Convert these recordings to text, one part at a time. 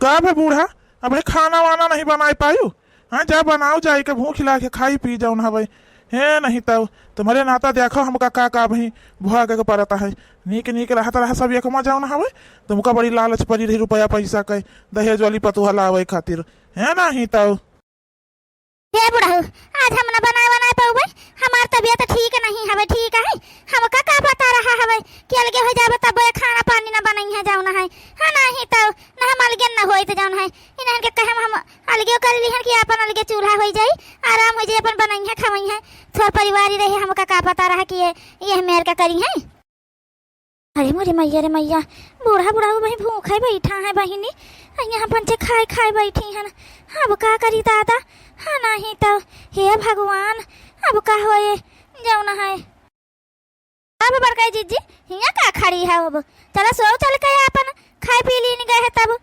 कब है बूढ़ा अबे खाना वाना नहीं बना पायू। हाँ जा बनाओ जाए के भूख खिला के खाई पी जाओ ना भाई। है नहीं तब तुम्हारे नाता देखो हमका का भाई भुआ के पड़ता है। नीक नीक रहता रहा सब एक जाओ ना हवे तुमका बड़ी लालच पड़ी रही रुपया पैसा के दहेज वाली पतुहा लावे खातिर है नहीं तब। ये बुढ़ाऊ आज हम ना बनाए पाऊ भाई हमार तबीयत ठीक नहीं हवे ठीक है हमका का बता रहा हवे कि अलगे हो जाबे तब खाना पानी ना बनई है जाऊ ना है नहीं तो ना हम अलगे ना होई तो जाऊ है इनहन के कहे हम अलगे कर लिहन कि अपन अलगे चूल्हा हो जाई आराम हो जाई अपन बनई है खवई है थोड़ा परिवार ही रहे हमका का पता रहा कि ये मेर का करी है। अरे मोरे मैया रे मैया बूढ़ा बुढ़ाऊ भाई भूखा बैठा है बहिनी यहाँ पंचे खाए खाए बैठी है अब का करी दादा हाँ नहीं तो हे भगवान अब का होए जाऊ ना है। अब बड़काई जीजी यहाँ का खड़ी है अब चलो सो चल के अपन खाए पी ली गए है तब।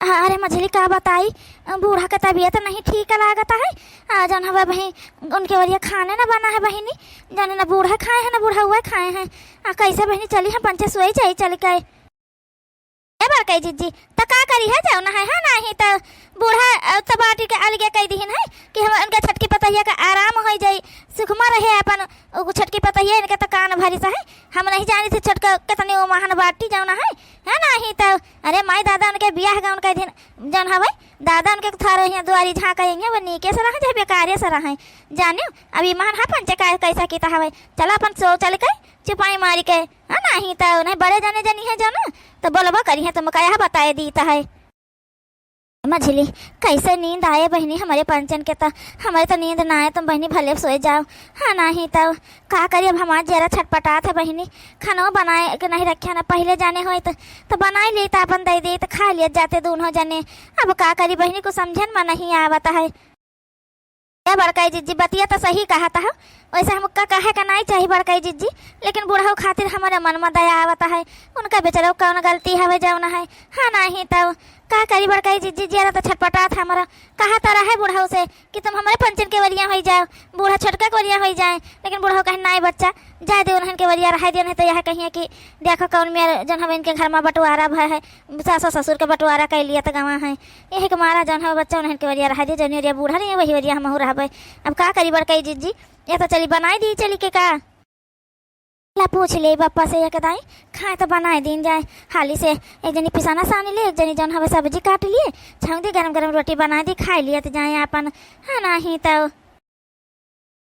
अरे मछली का बताई बूढ़ा का तबीयत नहीं ठीक लागता है जन हवा भाई उनके वरिया खाने ना बना है बहिनी जाने ना बूढ़ा खाए हैं ना बूढ़ा हुआ खाए हैं कैसे बहिनी चली है पंचे सोई चाहिए चल के बड़काई जीजी तो का करी है जाओ ना है नहीं तो बूढ़ा तो बाटी के अलगे कह दीन है कि हम उनके छटकी पतहिया का आराम हो जाए सुखमा रहे अपन छटकी पतहिया इनके तो कान भरी सा है हम नहीं जानी थी छटका कितनी वो महान बाटी जाओ ना है नहीं तो अरे माई दादा उनके बियाह का उनका दिन जन हवे दादा उनके थारे यहाँ दुआरी झाँकेंगे वो नीके से रहे चाहे बेकारे से रहे जाने अभी महान है पंचे कैसा किता हवे चलो अपन सो चल के चुपाई मारी के है नहीं तो नहीं बड़े जाने जानी है जाना तो बोलबा करी है तुम क्या बताए दीता है। मझली कैसे नींद आए बहनी हमारे पंचन के तो हमारे तो नींद ना आए तुम बहनी भले सोए जाओ हाँ नहीं तो का करिए अब हमारे जरा छटपटा था बहनी खाना बनाए कि नहीं रखे ना पहले जाने हो तो बनाए ले तो अपन दे दे तो खा लिया जाते दोनों जने अब का करी बहनी को समझन में नहीं आवता है। बड़काई जीजी बतिया तो सही कहा था वैसे हमका कहे का नहीं चाहिए बड़काई जीजी लेकिन बूढ़ा खातिर हमारे मन में दया आवता है उनका बेचारा कौन गलती हवे जाऊना है हाँ नहीं तब का करी बड़काई जीजी जरा तो छटपटा था हमारा कहा तो रहा है बूढ़ा से कि तुम हमारे पंचन के वरिया हो जाओ बूढ़ा छोटका के वरिया हो जाए लेकिन बूढ़ा कहे नहीं बच्चा जाए दे उन्हन के वरिया रह दिया नहीं तो यह कहिए कि देखो कौन मेरे जन हम इनके घर में बंटवारा भय है सास ससुर के बंटवारा कर लिया तो गवा है यही के मारा जन है बच्चा उन्हन के वरिया रह दिया जन वरिया बूढ़ा नहीं वही वरिया हम रह अब का करी बड़काई जीजी ये तो चली बनाई दी चली के का ला पूछ ले पापा से एक दाई खाए तो बनाए दिन जाए हाली से एक जनी पिसाना सानी ले एक जनी जौन हवे सब्जी काट लिए छाऊ दी गरम गरम रोटी बना दी खाई लिया तो जाए अपन हाँ नहीं तो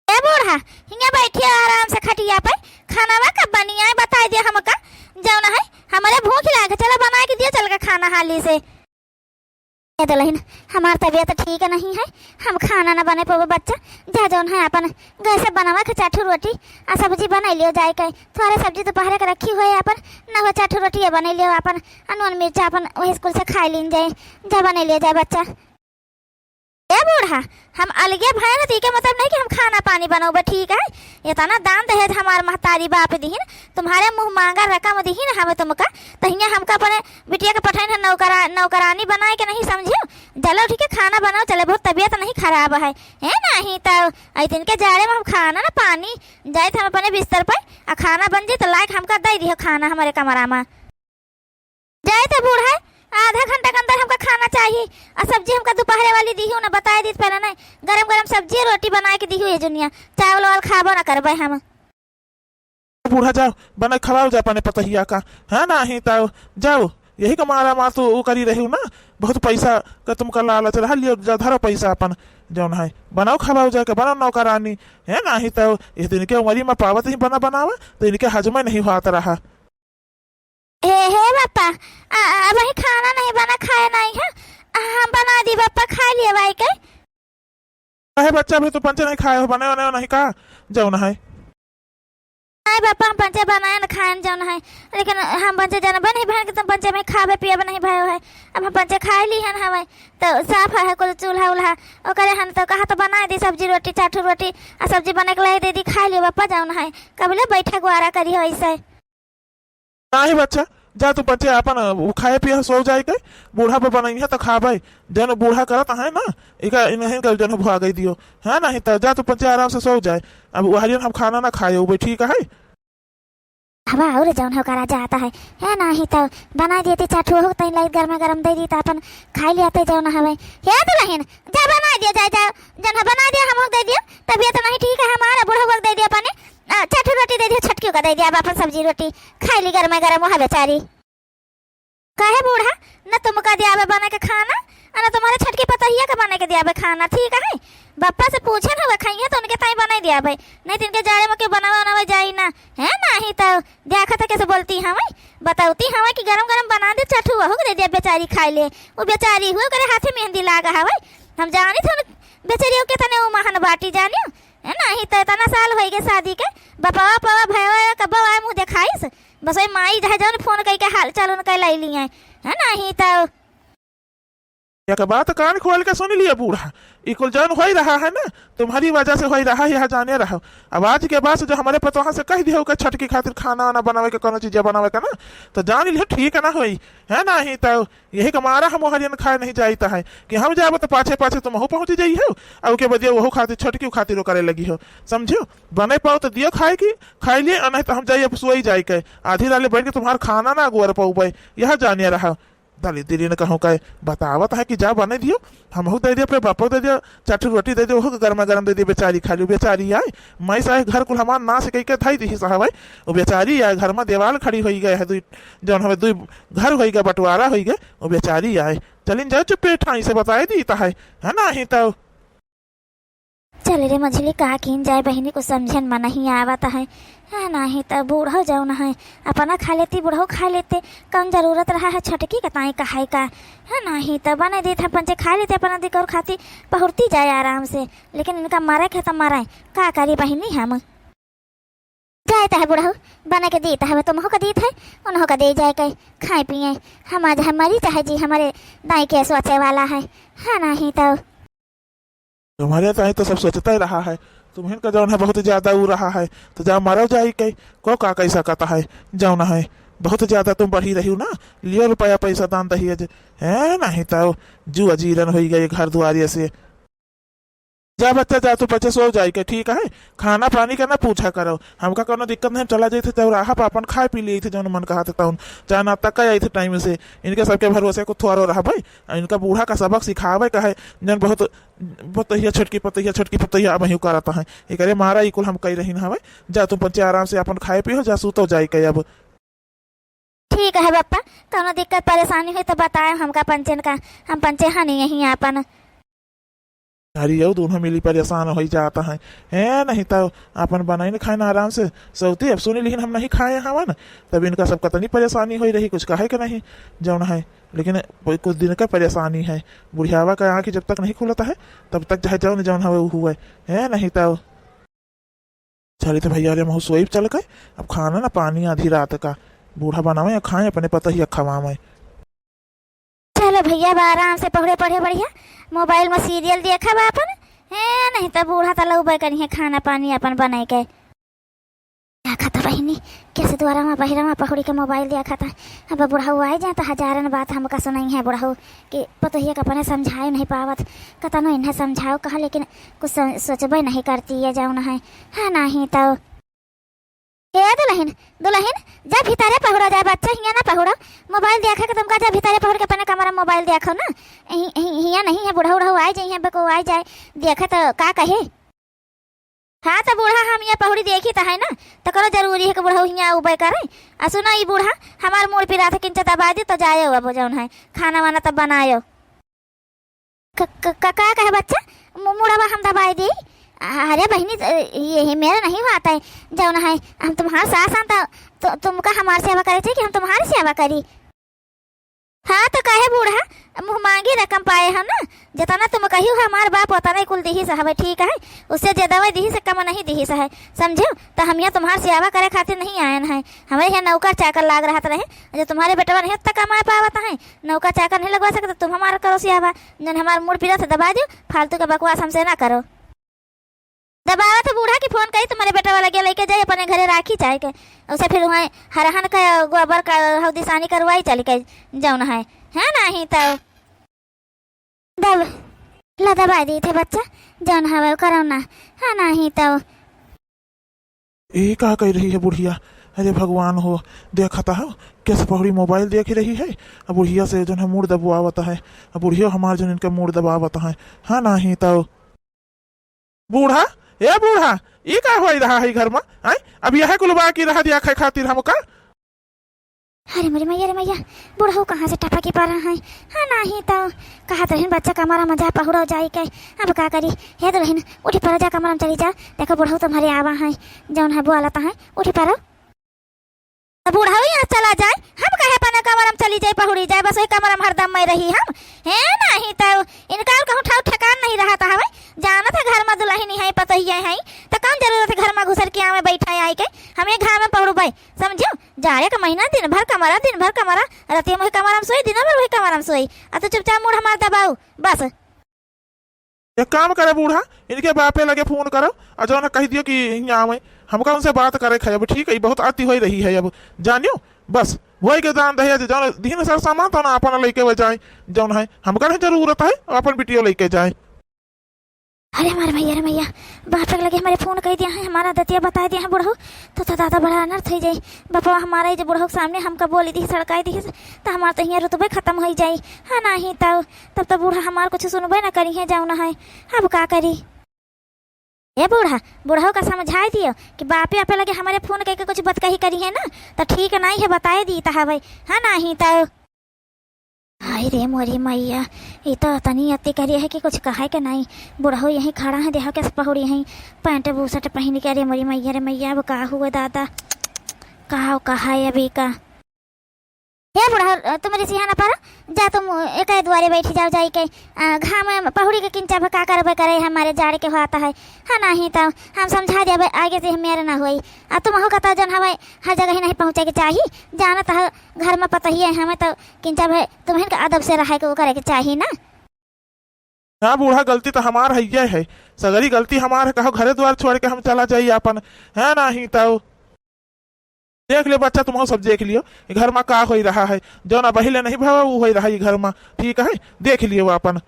ए बूढ़ा हिंगा बैठिए आराम से खटिया पे खाना वा कब बनी आए बता दिया हमका जाओ ना है हमारे भूख लागे चलो बना के दिया चल के खाना हाली से दुल्हन हमार तबीयत ठीक नहीं है हम खाना ना बने पावे बच्चा जा जौन है अपन गैस से बनावा के चाठू रोटी आ सब्जी बना लियो जाए के थोड़े सब्जी दोपहर के रखी हुई अपन ना हो चाठू रोटी बना लियो अपन अनवन मिर्चा अपन वही स्कूल से खाई लीन जाए जा बना लियो जाए बच्चा। ए बूढ़ा हम अलगे भाई ना के मतलब नहीं कि हम खाना पानी बनाओगे ठीक है ये तो ना दान दहेज हमार महतारी बाप दीन तुम्हारे मुंह मांगा रकम दीन हमें तुमका तो हमका अपने बिटिया के पठाइन नौकरानी बनाए के नहीं समझियो चलो ठीक है खाना बनाओ चले बहुत तबीयत नहीं खराब है नहीं तो दिन के जाड़े में हम खाना ना पानी जाए हम अपने बिस्तर पर खाना बन जाए तो लायक हमका दे दियो खाना हमारे कमरा में जाए तो बूढ़ा आधा घंटा के अंदर हमका खाना चाहिए और सब्जी हमका दोपहर वाली दी हूँ ना बताए दी पहले नहीं गरम गरम सब्जी रोटी बना के दी हुई दुनिया चावल वावल खाबो ना करबे हम। बूढ़ा जाओ बना खवाओ जा पाने पतहिया का है नहीं तो जाओ यही का मारा मार तो वो करी रही ना बहुत पैसा का तुमका लालच रहा लियो जा धरो पैसा अपन जौन है बनाओ खवाओ जाके बनाओ नौकरानी है नहीं तो इस दिन के उमरी में पावत ही बना बनावा तो इनके हजमा नहीं हुआ रहा। हे पापा अब ही खाना नहीं बना खाए नहीं है हम बना दी पापा खा लिए भाई के है बच्चा भी तो पंचे नहीं खाए हो बने नहीं कहा जाओ ना है नहीं पापा हम पंचे बनाए ना खाए जाओ है लेकिन हम पंचे जाना बने बहन के तुम पंचे में खावे पिए नहीं भयो है अब हम पंचे खाए ली हन हवे तो साफ है कुल चूल्हा उल्हा ओकरे हन तो कहा तो बनाए दी सब्जी रोटी चाठू रोटी आ सब्जी बने के लाई दे दी खा लियो पापा जाओ ना है कबले बैठा गुआरा करी हो ऐसे नहीं बच्चा जा तू बच्चे अपन खाए पिए सो जाए के बूढ़ा पे बनाई है तो खा भाई जन बूढ़ा करता है ना इन्हें कर जन भुआ गई दियो है नहीं तो जा तू बच्चे आराम से सो जाए अब वही हम खाना ना खाए वो ठीक है। हवा और जौन हो करा जाता है नहीं तो बना देती चाटू हो तई लाइट गर्मा गरम दे दी तो अपन खाई लेते जौन हवे हे दुल्हन जा बना दिया जा जन बना दिया हम दे दिया तबीयत नहीं ठीक है हमारा बूढ़ा वक्त दे दिया अपने चाटू रोटी दे दिया छटकी का दे दिया अपन सब्जी रोटी खाई ली गर्मा गरम है बेचारी काहे बूढ़ा न तुमका दिया बना के खाना ना तुम्हारे छटकी पतहिया के बना के दिया खाना ठीक है बप्पा से पूछे ना खाइए तो उनके ताई बनाई दिया भाई नहीं तिनके जाड़े में के बनावे जाई ना है नहीं तो देखा था कैसे बोलती हमें बताऊती हमें कि गरम गरम बना दे चटू हो दे दिया बेचारी खाई ले वो बेचारी हुए करे हाथे मेहंदी लागा हवे हम जानी थे बेचारी के तने वो महान बाटी जानी है नहीं तो इतना साल हो गए शादी के बपावा पवा भैया कब आए मुँह दिखाईस बस वही माई जहाँ जाओ फोन करके हाल चाल उनका लाई लिए है नहीं तो एक बात कान खोल के सुन लिया बूढ़ा इकुल जन हो रहा है ना तुम्हारी वजह से हो रहा है, यहाँ जाने रहा। अब आज के बाद जो हमारे पतोहा से कह दिया छठ की खातिर खाना वाना बनावे के कोनो चीजें बनावे का ना तो जान लियो ठीक ना होई है ना ही तो यही कमारा हम हरियन खाए नहीं जाता है कि हम जाब तो पाछे पाछे तुम पहुंच जाइ हो और के बदिया वो खातिर छटकी खातिर करे लगी हो समझो बने पाओ तो दियो खाए की खाई लिए नहीं तो हम जाइए सोई जाए के आधी राले बैठ के तुम्हारा खाना ना गुअर पाऊ यह जानिए रहा दाली दीदी ने कहूँ का बतावत है कि जा बने दियो हम दे दियो अपने बापो दे दियो चाटू रोटी दे दियो गर्मा गर्म दे दियो बेचारी खा ली बेचारी आए मैं साहे घर को हमार ना से कह के थाई दी साहब है वो बेचारी आए घर में देवाल खड़ी हो गए है जौन हमें दु घर हो गए बंटवारा हो गए वो बेचारी आए चलिन जाओ चुप्पे ठाई से बताए दी है ना ही तो चल रे मछली कहा किन जाए बहनी को समझन में नहीं आवता है नहीं तो बूढ़ा जाओ ना है अपना खा लेती बूढ़ो खा लेते कम जरूरत रहा है छटकी का ताई कहाई का है नहीं तो बना देते पंचे खा लेते अपना दिक और खाती पहुरती जाए आराम से लेकिन इनका मारे के तो मारे का करी बहनी हम जाता है बूढ़ा बना के देता है तुम का देता है उन्हों का दे जाए के खाए पिए हम आज हमारी चाहे जी हमारे दाई के सोचे वाला है नहीं तो तुम्हारे ताई तो सब सोचता ही रहा है तुम्हें का जौन है बहुत ज्यादा उ रहा है तो जा मारो जाए के को का कैसा कहता है जौन है बहुत ज्यादा तुम बढ़ी रही हो ना लियो रुपया पैसा दान दही है नहीं तो जू अजीरन हो गई घर दुआरिया से जा बच्चा जा तू बच्चे सो जाए के ठीक है खाना पानी का ना पूछा करो हमका कोनो दिक्कत नहीं चला जाते तो राह अपन खाए पी लिए थे जौन मन कहा था चाहे नाश्ता का आई थे टाइम से इनके सबके भरोसे को थोड़ा रहा भाई इनका बूढ़ा का सबक सिखावे का है जन बहुत पतहिया छटकी पतहिया अब ही कराता है एक अरे मारा इकुल हम कही रही ना भाई जा तुम पंचे आराम से अपन खाए पी हो जा सूतो जाए के अब ठीक है पप्पा कोनो दिक्कत परेशानी हुई तो बताए हमका पंचन का हम पंचे हाँ नहीं यहीं अपन अरे यो दोनों मिली परेशान हो जाता है नहीं तो अपन बनाई ना खाए ना आराम से सोते अब सुनी लेकिन हम नहीं खाए हवा ना तब इनका सब कतनी परेशानी हो रही कुछ कहे कि नहीं जौन है लेकिन कुछ दिन का परेशानी है बुढ़ियावा का आँख जब तक नहीं खुलता है तब तक चाहे जौन जौन हुआ है नहीं तो चलिए तो भैया मुँह सोई चल गए अब खाना ना पानी आधी रात का बूढ़ा बनावे या खाए अपने पता ही खवावे चलो भैया आराम से पढ़े पढ़े बढ़िया मोबाइल में सीरियल देखा बा अपन है नहीं तो बूढ़ा तो लौबे करी है खाना पानी अपन बनाए के देखा था बहनी कैसे द्वारा में बहिरा में पकड़ी के मोबाइल देखा था अब बूढ़ा हुआ है जाता हजारन बात हमका सुनाई है बूढ़ा कि पतोहिया का अपने समझाए नहीं पावत कतनो इन्हें समझाओ कहा लेकिन कुछ सोचबे नहीं करती है जाऊन है नहीं तो दुल्हन दुल्हन जा भीतरे पहुड़ा जाए बच्चा हिया ना पहुड़ा मोबाइल देखा के तुमका जा भीतरे पहुड़ के अपने कमरा मोबाइल देखो ना हिया नहीं है बूढ़ा उढ़ा आ जाए बको आ जाए देखा तो का कहे हाँ तो बूढ़ा हम यहाँ पहुड़ी देखी तो है ना तो करो जरूरी है कि बूढ़ा हिया उबे करे आ सुना ये बूढ़ा हमार मोड़ पिरा था किंचा दबा दी तो जाए अब जौन है खाना वाना तब बनायो का कहे बच्चा मुड़ावा हम दबाई दी अरे बहनी ये मेरा नहीं आता है जौन है हम तुम्हारा सास आता तो तुमका हमारी सेवा करे थे कि हम तुम्हारी सेवा करी हाँ तो कहे बूढ़ा मुँह मांगी रकम पाए हम ना जितना तुम कही हो हमारे बाप उतना कुल दी है ठीक है उससे ज्यादा वही दी से कम नहीं दी है समझो तो हम यहाँ तुम्हारी सेवा करे खातिर नहीं आए हैं हमारे यहाँ नौकर चाकर लाग रहा रहे जो तुम्हारे बेटवा नहीं तक कमा पावता है नौकर चाकर नहीं लगवा सकते तुम हमारा करो सेवा जन हमारे मुड़ पीरा से दबा दो फालतू का बकवास हमसे ना करो दबावा तो बूढ़ा की फोन करी तुम्हारे बेटा वाला गया लेके जाए अपने घरे राखी चाहे के उसे फिर वहाँ हरहन का गोबर का हौदिसानी करवाई चल के जौन है नहीं तो दबा दी थे बच्चा जौन है करो ना नहीं तो ये क्या कह रही है बुढ़िया अरे भगवान हो, देखा था कैसे पहुड़ी मोबाइल देख रही है। अब बुढ़िया से जो है मूड दबावता है। अब बुढ़िया हमार जो इनका मूड दबावता है। हाँ नहीं तो बूढ़ा, ए बूढ़ा, ये का हो रहा है घर में? आय अब यह कुलबा की रहा दिया खाए खातिर हमका। अरे मेरी मैया, रे मैया, बुढ़ऊ कहाँ से टपा के पा रहा है। हाँ नहीं तो कहा तो रहन बच्चा कमारा मजा पहुड़ो जाई के। अब का करी, हे तो रहन उठी पर जा कमरा में चली जा। देखो बुढ़ऊ तुम्हारे आवा है, जौन है बुआ लता है, उठी पर बुढ़ऊ यहाँ चला जाए। हम कहे पना कमरा में चली जाए पहुड़ी जाए, बस वही कमरा में हरदम में रही हम। है नहीं तो इनका कहूँ ठाव ठिकान नहीं रहा था। हमें जाना था घर में दुल्हन है पता ही है तो कौन जरूरत है घर में घुसर के में बैठा है आई के हमें घर में पहुड़ू भाई। समझो जाड़े का महीना दिन भर कमरा रात में कमरा में सोई, दिन भर वही कमरा में सोई। अब तो चुपचाप मुड़ हमार दबाऊ बस। एक काम करे बूढ़ा, इनके बापे लगे फोन करो और जो ना कह दियो कि यहाँ आवे, हमका उनसे बात करे खाए। अब ठीक है, बहुत आती हो रही है। अब जानियो बस वही के दान दहे जौन दिन सर सामान तो ना अपन लेके वे जाए, जौन है हमका नहीं जरूरत है अपन बिटियो लेके जाए। अरे हमारे भैया, रे भैया, बाप लगे हमारे फोन कर दिया है, हमारा दतिया बता दिया है बुढ़ऊ तो दादा बड़ा अनर्थ हो जाए। बापा हमारा जो बुढ़ऊ सामने हमका बोली दी सड़काई दी तो हमारा तो यहाँ रुतबे खत्म हो जाए। हाँ नहीं तब तो बूढ़ा हमार कुछ सुनबे ना करी है, जाऊ ना है। अब का करी? ये बुढ़ऊ का समझाई दियो कि बापे आपे लगे हमारे फोन करके कुछ बात कही करी है ना तो ठीक नहीं है, बताए दी था भाई। हाँ नहीं तो हाय रे मोरी मैया, ये तो तनी अति करी है कि कुछ कहा के नहीं। बुढ़ऊ यहीं खड़ा है, देखो कैसे पहुड़ी है पैंट बूसट पहन के। अरे मोरी मैया, रे मैया, अब का हुआ दादा, कहा है अभी का। हे बुढ़ा तुम्हारी सिहाना पर जा, तुम एक द्वारे बैठी जाओ जाई के घाम में पहुड़ी के किंचा का करबे करे हमारे जाड़ के होता है। हाँ नहीं तो हम समझा दिया आगे से मेरे ना हुई। तुम हो कहता जन हमें हर जगह ही नहीं पहुँचे के चाहिए, जाना तो घर में पता ही है हमें तो किंचा भाई तुम्हें अदब से रहा के वो करे के चाहिए ना। हाँ बूढ़ा, गलती तो हमार है, सगरी गलती हमार। कहो घरे द्वार छोड़ के हम चला जाइए अपन। है नहीं तो देख लियो बच्चा, तुम सब देख लियो घर में का हो रहा है, जो ना बहिले नहीं भाव वो हो रहा है घर में। ठीक है, देख लियो अपन।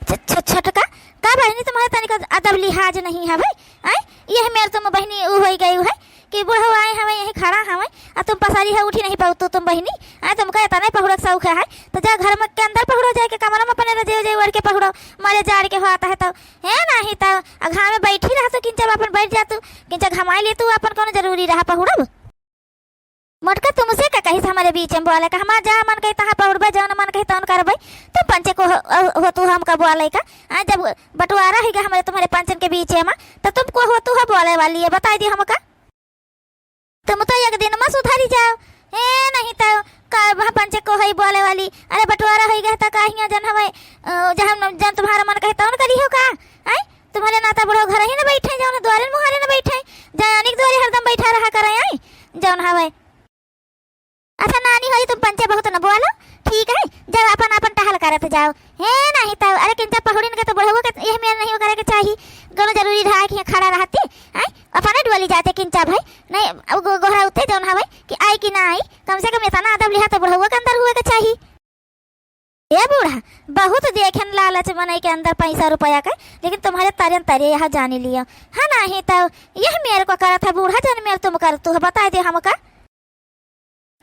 छोटका का बहनी तुम्हारे तनिक अदब लिहाज नहीं है भाई। आए ये मेरे तुम बहनी हो गई है कि बुढ़ऊ आए हमें यही खड़ा हमें और तुम पसारी है उठी नहीं पाऊ तुम बहनी। आए तुम कहता नहीं पहुड़क सौख है तो जा घर में के अंदर पहुड़ो, जाए के कमरा में अपने रजे उड़ के पहुड़ो, मारे जाड़ के होता है तो है नहीं तो घाम में बैठी रहा तो किंचा अपन बैठ जा तू किंचा घमा ले तू अपन कौन जरूरी रहा पहुड़ब। मोटका तुमसे का कही हमारे बीच में बोले का हमारा जा मन कही तहाँ पहुड़बे, जौन मन कही तौन करबे। तुम पंचे को हो तू हमका बोले का जब बंटवारा है हमारे तुम्हारे पंचन के बीच में तो तुमको हो तू बोले वाली है, बता दी हमका। तुम तो एक दिन में सुधारी जाओ। ए नहीं तो पंचे को है बोले वाली। अरे बंटवारा हो गया तो कहीं जन हमें जन तुम्हारा मन कहे तौन करी हो का। आए तुम्हारे नाता बुढ़ो घर ही ना बैठे, जौन द्वारे मुहारे ना बैठे, जानिक द्वारे हरदम बैठा रहा करे। आई जौन हवे अच्छा नानी होई तुम पंचे बहुत न बोलो, ठीक है जब अपन अपन टहल करत जाओ। है नहीं तो अरे किंचा पहुड़ीन के तो बुढ़ऊ के यह मेरे नहीं करे के चाहिए, गनो जरूरी रहा कि खड़ा रहती। आई अपने डोली जाते किंचा भाई नहीं अब गोहरा उठते जौन हवे कि आई कि ना आई, कम से कम इतना अदब लिहा तो बुढ़ऊ के अंदर हुए के चाहिए। ये बूढ़ा बहुत देखन लालच बने के अंदर पैसा रुपया का, लेकिन तुम्हारे तरन तरे यहाँ जाने लिया। हाँ नहीं तो यह मेरे को करा था बूढ़ा, जन मेरे तुम कर तू बता दे हमका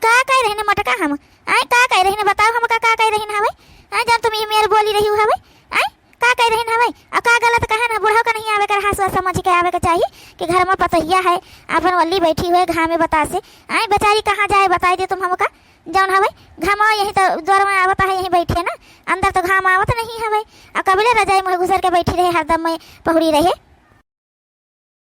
का कह रहे मटका। हम आए का कह रहे बताओ हमका का कह रहे हवे। आए जब तुम ये मेरे बोली रही हवे आए का कह रहे हवे और का गलत कहे ना। बुढ़ा का नहीं आवे कर हाथ समझ के आवे के चाहिए कि घर में पतहिया है अपन वल्ली बैठी हुए घाम में बता से। आए बेचारी कहाँ जाए बताई दे तुम हमका। जौन हवे घाम यही तो द्वार में आवता है, यही बैठे ना, अंदर तो घाम आवत नहीं हवे। और कबले रजाई में घुसर के बैठी रहे हरदम में पहुड़ी रहे।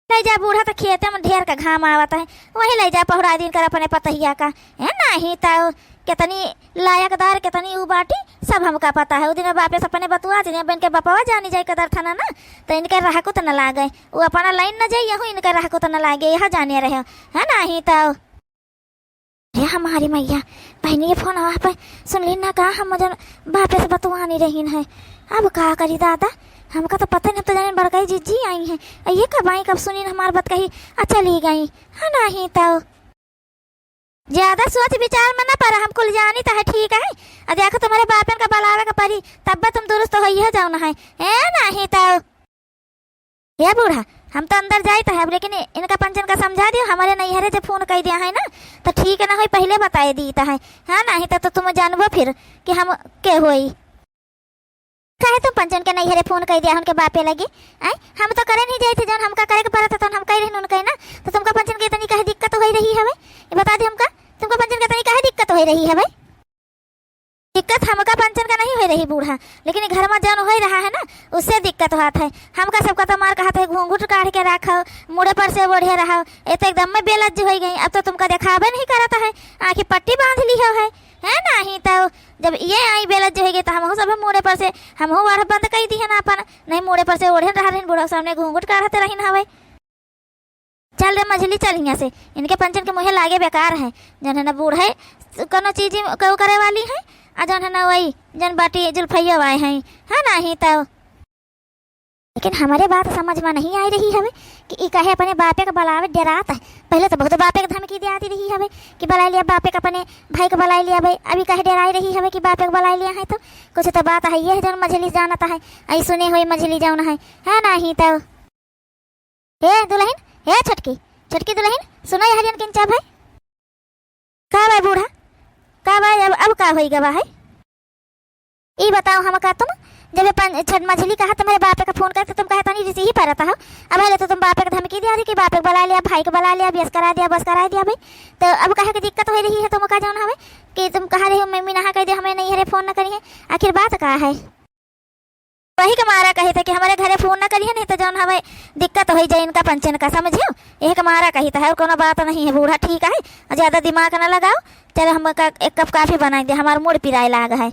ले जा बूढ़ा तो खेते में ढेर का घाम आवता है, वही ले जा पहुड़ा दिन कर अपने पतहिया का। है नहीं तो कितनी लायकदार कितनी ऊ बाटी सब हमका पता है। उस दिन बापे से अपने बतुआ दिन बन के बपवा जानी जाए कदर था ना तो इनके रहा को तो न लागे, वो अपना लाइन न जाइए हूँ इनके रहा को तो न लागे, यहाँ जाने रहे। है नहीं तो अरे हमारी मैया बहनी ये फोन वहाँ पर सुन ली ना कहा हम मुझे बापे से बतुआ नहीं रही है। अब का करी दादा, हमका तो पता नहीं तो जाने बड़काई जी आई है, ये कब आई कब सुनी हमारी बात कही चली गई। है नहीं तो ज्यादा सोच विचार में ना पर हमको जानी तो है ठीक है। और देखो तुम्हारे बापन का बलावे का परी तब तुम दुरुस्त हो ही जाओ ना है। नहीं तो ये बूढ़ा हम तो अंदर जाए तो है, लेकिन इनका पंचन का समझा दियो, हमारे नैहरे से फोन कर दिया है ना, तो ठीक है ना हो पहले बताए दी है, हाँ नहीं तो तुम जानबो फिर कि हम के होई। कहे तुम पंचन के नैहरे फोन कर दिया उनके बापे लगे, आई हम तो करे नहीं जाए थे, जौन हमका करे के पड़ा था हम कह रहे उनका ना, तो तुमका पंचन के इतनी कहे दिक्कत हो रही है भाई, ये बता दे हमका तुमका पंचन के इतनी कहे दिक्कत हो रही है भाई। दिक्कत हमका पंचन का नहीं हो रही बूढ़ा, लेकिन घर में जौन हो रहा है ना उससे दिक्कत होता है। हमका सबका तो मार कहा था घूंघट काट के रखो, मुड़े पर से ओढ़े रहो, ये तो एकदम में बेलज्ज हो गई। अब तो तुमका दिखावे नहीं करता है, आँखी पट्टी बांध ली है नहीं तो जब ये आई बेलज्ज हो गई तो हम सब मुड़े पर से हम वाड़ बंद कर दी है ना अपन, नहीं मुड़े पर से ओढ़े रहा बूढ़ा सामने घूंघट काटते रही ना हवे। चल रे मछली चल यहाँ से, इनके पंचन के मुँहे लागे बेकार है, जन है ना बूढ़े कोनो चीज कऊ करे वाली है, आ जन है ना वही जन बाटी जुल्फैया आए हैं, है नहीं तो। लेकिन हमारे बात समझ में नहीं आई रही है कि ई कहे अपने बापे का बुलावे डराता है। पहले तो बहुत बापे का धमकी दे आती रही है कि बुला लिया बापे का, अपने भाई को बुला लिया भाई, अभी कहे डराई रही है कि बापे को बुला लिया है। तो कुछ तो बात है ये जन मछली जानता है, आई सुने हुई मछली जाना है नहीं तो। हे दुल्हन, हे छटकी छटकी दुल्हन, सुनो ये हरियन किंचा भाई का भाई बूढ़ा का भाई, अब का होई गवा है ये बताओ हम का। तुम जब छठ मछली कहा तुम्हारे बापे का फोन करते तुम कहता नहीं रिसी ही पर था, अब पहले तो तुम बापे को धमकी दिया थी कि बापे को बुला लिया, भाई को बुला लिया, बस करा दिया भाई। तो अब कहे कि दिक्कत हो रही है तुम का जाना हमें कि तुम कहा रही हो मम्मी नहा कर दिया, हमें नहीं हरे फोन न करी है, आखिर बात का है। वही कमारा कहे थे कि हमारे घरे फोन न करिए, नहीं तो जौन हमें दिक्कत हो जाए इनका पंचन का, समझियो यही कमारा कही था, और कोनो बात नहीं है बूढ़ा, ठीक है ज्यादा दिमाग न लगाओ। चलो हम एक कप काफी बना दे, हमारा मूड पिराए लाग है।